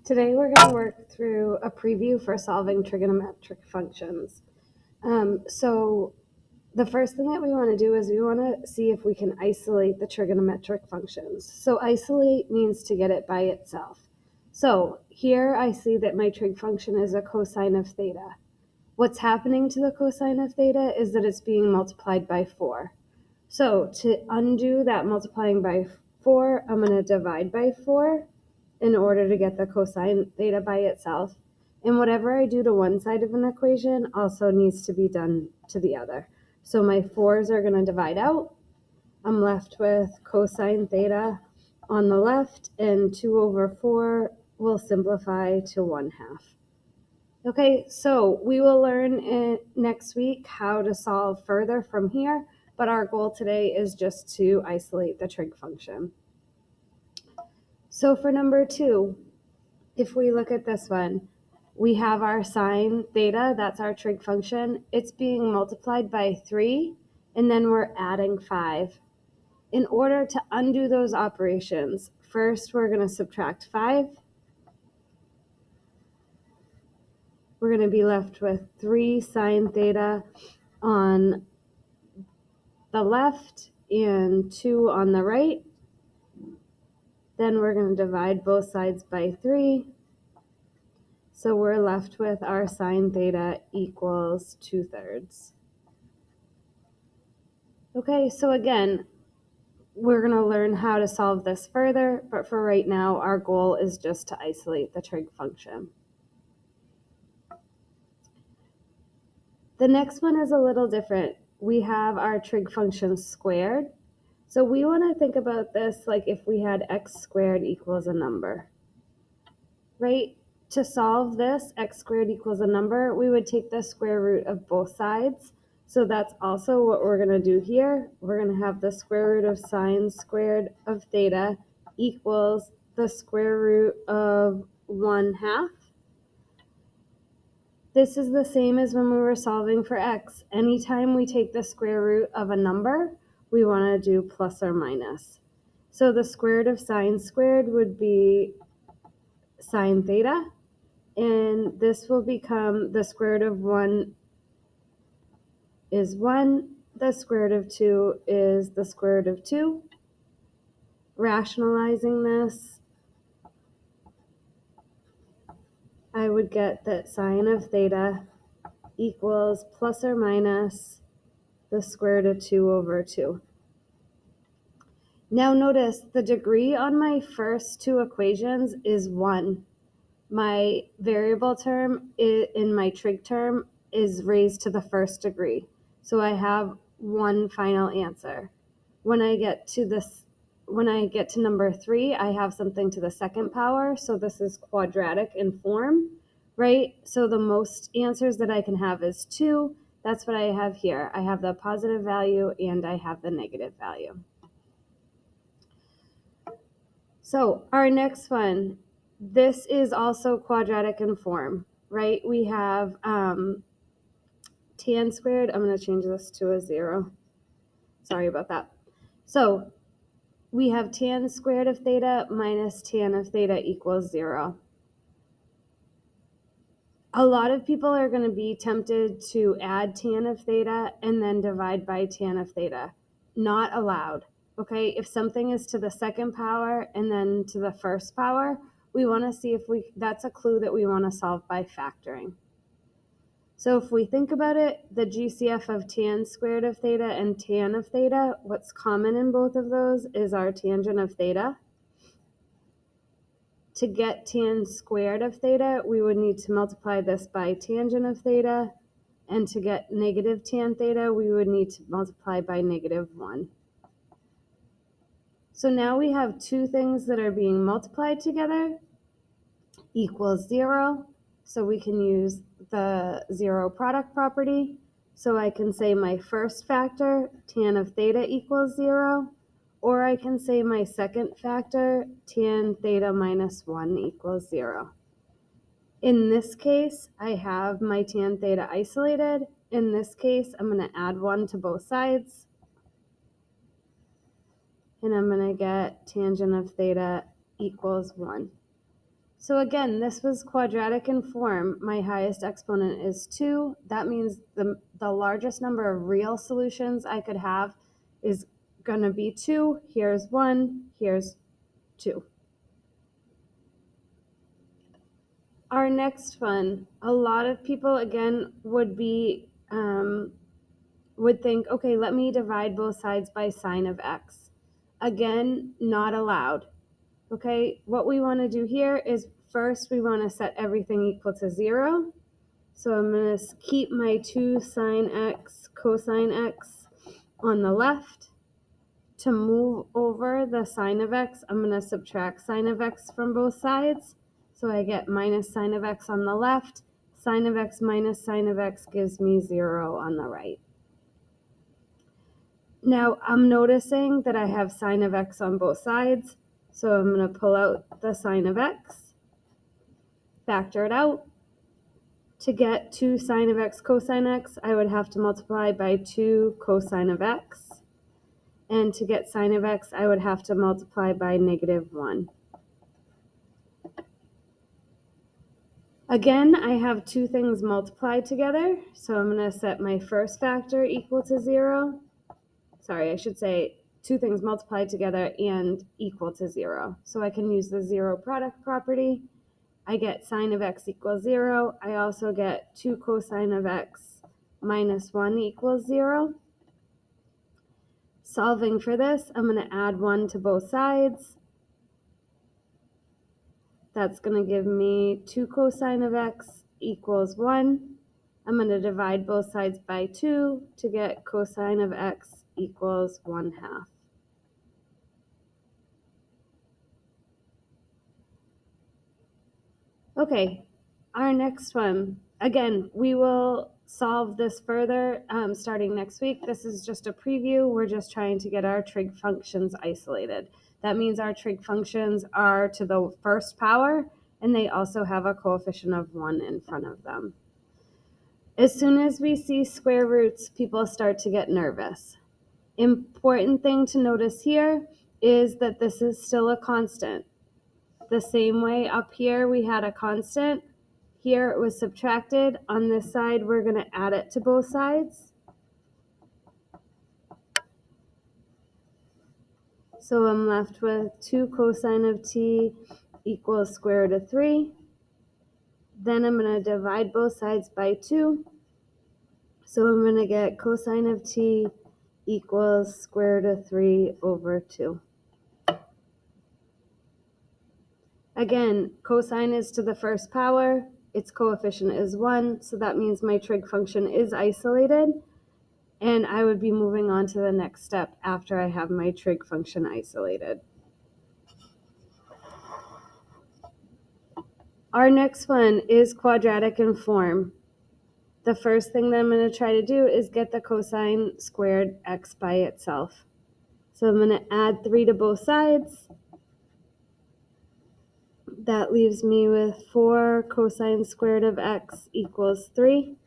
Today we're going to work through a preview for solving trigonometric functions. So the first thing that we want to do is we want to see if we can isolate the trigonometric functions. So isolate means to get it by itself. So here I see that my trig function is a cosine of theta. What's happening to the cosine of theta is that it's being multiplied by 4. So to undo that multiplying by 4, I'm going to divide by 4 in order to get the cosine theta by itself. And whatever I do to one side of an equation also needs to be done to the other. So my 4's are going to divide out. I'm left with cosine theta on the left, and 2 over 4 will simplify to 1/2. Okay, so we will learn next week how to solve further from here, but our goal today is just to isolate the trig function. So for number 2, if we look at this one, we have our sine theta, that's our trig function. It's being multiplied by 3, and then we're adding 5. In order to undo those operations, first we're going to subtract 5. We're going to be left with 3 sine theta on the left and 2 on the right. Then we're going to divide both sides by 3. So we're left with our sine theta equals 2/3. Okay, so again, we're going to learn how to solve this further, but for right now, our goal is just to isolate the trig function. The next one is a little different. We have our trig function squared. So we want to think about this like if we had x squared equals a number, right? To solve this, x squared equals a number, we would take the square root of both sides. So that's also what we're going to do here. We're going to have the square root of sine squared of theta equals the square root of 1/2. This is the same as when we were solving for x. Anytime we take the square root of a number, we want to do plus or minus. So the square root of sine squared would be sine theta, and this will become the square root of 1 is 1, the square root of 2 is the square root of 2. Rationalizing this, I would get that sine of theta equals plus or minus the square root of 2 over 2. Now notice the degree on my first two equations is 1. My variable term in my trig term is raised to the first degree. So I have one final answer. When I get to number 3, I have something to the second power. So this is quadratic in form, right? So the most answers that I can have is 2. That's what I have here. I have the positive value and I have the negative value. So our next one, this is also quadratic in form, right? We have tan squared. I'm going to change this to a 0. Sorry about that. So we have tan squared of theta minus tan of theta equals 0. A lot of people are going to be tempted to add tan of theta and then divide by tan of theta. Not allowed. Okay, if something is to the second power and then to the first power, we want to see if that's a clue that we want to solve by factoring. So if we think about it, the GCF of tan squared of theta and tan of theta, what's common in both of those is our tangent of theta. To get tan squared of theta, we would need to multiply this by tangent of theta, and to get negative tan theta, we would need to multiply by -1. So now we have two things that are being multiplied together equals 0. So we can use the 0 product property. So I can say my first factor, tan of theta equals 0, or I can say my second factor, tan theta minus 1 equals 0. In this case, I have my tan theta isolated. In this case, I'm going to add 1 to both sides. And I'm going to get tangent of theta equals 1. So again, this was quadratic in form. My highest exponent is 2. That means the largest number of real solutions I could have is going to be 2. Here's 1. Here's 2. Our next one, a lot of people, again, would think, okay, let me divide both sides by sine of x. Again, not allowed. Okay, what we want to do here is first we want to set everything equal to 0. So I'm going to keep my 2 sine x cosine x on the left. To move over the sine of x, I'm going to subtract sine of x from both sides. So I get minus sine of x on the left. Sine of x minus sine of x gives me 0 on the right. Now I'm noticing that I have sine of x on both sides. So I'm going to pull out the sine of x, factor it out. To get 2 sine of x cosine x, I would have to multiply by 2 cosine of x. And to get sine of x, I would have to multiply by -1. Again, I have two things multiplied together, so I'm going to set my first factor equal to 0. Sorry, I should say two things multiplied together and equal to 0. So I can use the zero product property. I get sine of x equals 0. I also get 2 cosine of x minus 1 equals 0. Solving for this, I'm going to add 1 to both sides. That's going to give me 2 cosine of x equals 1. I'm going to divide both sides by 2 to get cosine of x equals 1/2. Okay, our next one. Again, we will solve this further starting next week. This is just a preview. We're just trying to get our trig functions isolated. That means our trig functions are to the first power, and they also have a coefficient of 1 in front of them. As soon as we see square roots, people start to get nervous. Important thing to notice here is that this is still a constant. The same way up here we had a constant, here it was subtracted. On this side, we're going to add it to both sides. So I'm left with 2 cosine of t equals square root of 3. Then I'm going to divide both sides by 2. So I'm going to get cosine of t equals square root of 3 over 2. Again, cosine is to the first power. Its coefficient is 1, so that means my trig function is isolated. And I would be moving on to the next step after I have my trig function isolated. Our next one is quadratic in form. The first thing that I'm going to try to do is get the cosine squared x by itself. So I'm going to add 3 to both sides. That leaves me with 4 cosine squared of x equals 3.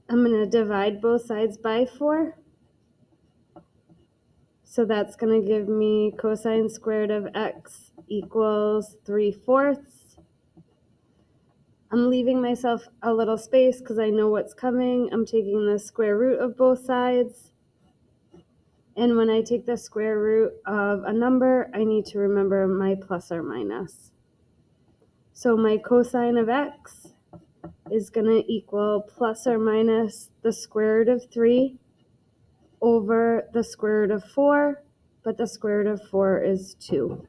I'm going to divide both sides by 4. So that's going to give me cosine squared of x equals 3/4. I'm leaving myself a little space because I know what's coming. I'm taking the square root of both sides. And when I take the square root of a number, I need to remember my plus or minus. So my cosine of x is going to equal plus or minus the square root of 3 over the square root of 4, but the square root of 4 is 2.